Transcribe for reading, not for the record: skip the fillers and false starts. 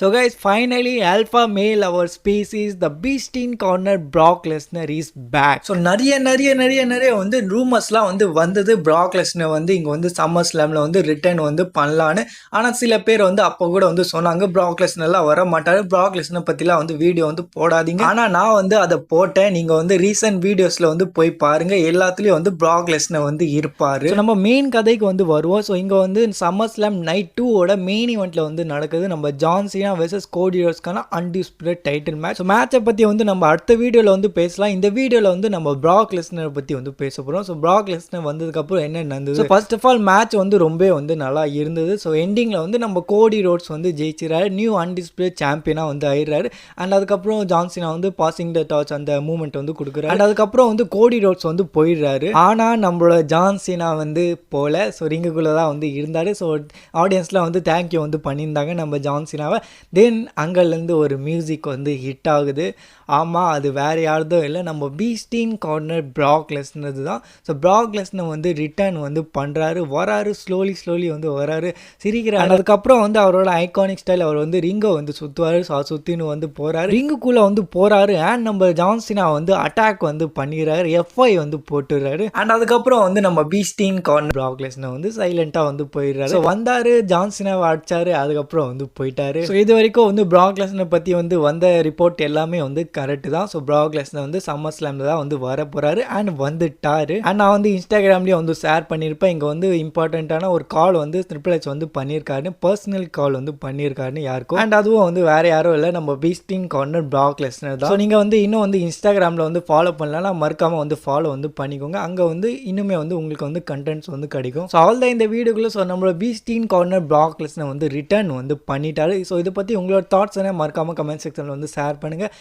So guys, finally alpha male our species, the beast in corner Brock Lesnar is back. So நிறைய வந்து ரூமர்ஸ்லாம் வந்து வந்தது Brock Lesnar வந்து இங்க வந்து சம்மர் ஸ்லாம்ல வந்து ரிட்டர்ன் வந்து பண்ணலான்னு. ஆனால் சில பேர் வந்து அப்போ கூட வந்து சொன்னாங்க Brock Lesnarலாம் வர மாட்டாரு, Brock Lesnar பற்றிலாம் வந்து வீடியோ வந்து போடாதீங்க. ஆனால் நான் வந்து அதை போட்டேன். நீங்கள் வந்து ரீசன்ட் வீடியோஸில் வந்து போய் பாருங்க, எல்லாத்துலேயும் வந்து Brock Lesnar வந்து இருப்பார். நம்ம மெயின் கதைக்கு வந்து வருவோம். ஸோ இங்கே வந்து சம்மர் ஸ்லாம் நைட் 2ஓட மெயின் ஈவெண்ட்டில் வந்து நடக்குது. நம்ம ஜான் சீனா வெர்சஸ் கோடி ரோட்ஸ்க்கான அன்டிஸ்பியூட்டட் டைட்டில் மேட்ச். ஸோ மேட்சை பற்றி வந்து நம்ம அடுத்த வீடியோவில் வந்து பேசலாம். இந்த வீடியோவில் வந்து நம்ம Brock Lesnar பற்றி வந்து பேச போகிறோம். ஸோ Brock Lesnar வந்ததுக்கப்புறம் என்ன நடந்தது? ஃபர்ஸ்ட் ஆஃப் ஆல் மேட்ச் வந்து ரொம்ப வந்து நல்லா இருந்தது. ஸோ எண்டிங்கில் வந்து நம்ம கோடி ரோட்ஸ் வந்து ஜெயிச்சிடறாரு, நியூ அன்டிஸ்பியூட்டட் சாம்பியனாக வந்து ஆயிடுறாரு. அண்ட் அதுக்கப்புறம் ஜான் சீனா வந்து பாசிங் த டார்ச் அந்த மூமெண்ட் வந்து கொடுக்குறாரு. அண்ட் அதுக்கப்புறம் வந்து கோடி ரோட்ஸ் வந்து போயிடுறாரு. ஆனால் நம்மளோட ஜான் சீனா வந்து போல, ஸோ ரிங்குக்குள்ளே தான் வந்து இருந்தார். ஸோ ஆடியன்ஸ்லாம் வந்து தேங்க்யூ வந்து பண்ணியிருந்தாங்க நம்ம ஜான் சீனாவை. தென் அங்கேருந்து ஒரு மியூசிக் வந்து ஹிட் ஆகுது. ஆமாம், அது வேறு யார்தும் இல்லை, நம்ம பீஸ்ட் இன் கார்னர் Brock Lesnar தான். ஸோ Brock Lesnar வந்து ரிட்டர்ன் வந்து பண்ணுறாரு, வராரு, ஸ்லோலி வந்து வராரு, சிரிக்கிறாரு. அதுக்கப்புறம் வந்து அவரோட ஐகானிக் ஸ்டைல், அவர் வந்து ரிங்கை வந்து சுற்றுவார். ஸோ சுற்றின்னு வந்து போகிறாரு, ரிங்குக்குள்ளே வந்து போகிறாரு. அண்ட் நம்ம ஜான் சீனா வந்து அட்டாக் வந்து பண்ணிடுறாரு, FI வந்து போட்டுடுறாரு. அண்ட் அதுக்கப்புறம் வந்து நம்ம பீஸ்ட் இன் கார்னர் Brock Lesnar வந்து சைலண்ட்டாக வந்து போயிடுறாரு. ஸோ வந்தார், ஜான் சீனாவை அடிச்சாரு, அதுக்கப்புறம் வந்து போயிட்டாரு. ஸோ இது வரைக்கும் வந்து Brock Lesnar பற்றி வந்து வந்த ரிப்போர்ட் எல்லாமே வந்து கரெக்டு தான். ஸோ Brock Lesnar வந்து சம்மர் ஸ்லாமில் தான் வந்து வர போகிறாரு அண்ட் வந்துட்டாரு. அண்ட் நான் வந்து இன்ஸ்டாகிராம்லேயும் வந்து ஷேர் பண்ணியிருப்பேன். இங்கே வந்து இம்பார்ட்டண்ட்டான ஒரு கால் வந்து ட்ரிபிள் எச் வந்து பண்ணியிருக்காருன்னு, பர்சனல் கால் வந்து பண்ணியிருக்காருன்னு யாருக்கும். அண்ட் அதுவும் வந்து வேறு யாரும் இல்லை, நம்ம பீஸ்ட் இன் கார்னர் Brock Lesnar தான். ஸோ நீங்கள் வந்து இன்னும் வந்து இன்ஸ்டாகிராமில் வந்து ஃபாலோ பண்ணலாம், மறக்காமல் வந்து ஃபாலோ வந்து பண்ணிக்கோங்க. அங்கே வந்து இன்னுமே வந்து உங்களுக்கு வந்து கண்டென்ட்ஸ் வந்து கிடைக்கும். ஸோ ஆல் தான் இந்த வீடியோக்குள்ளே. ஸோ நம்மளோட பீஸ்ட் இன் கார்னர் Brock Lesnar வந்து ரிட்டர்ன் வந்து பண்ணிட்டாரு. ஸோ இதை பற்றி உங்களோட தாட்ஸ் என்ன மறக்காமல் கமெண்ட் செக்ஷனில் வந்து ஷேர் பண்ணுங்கள்.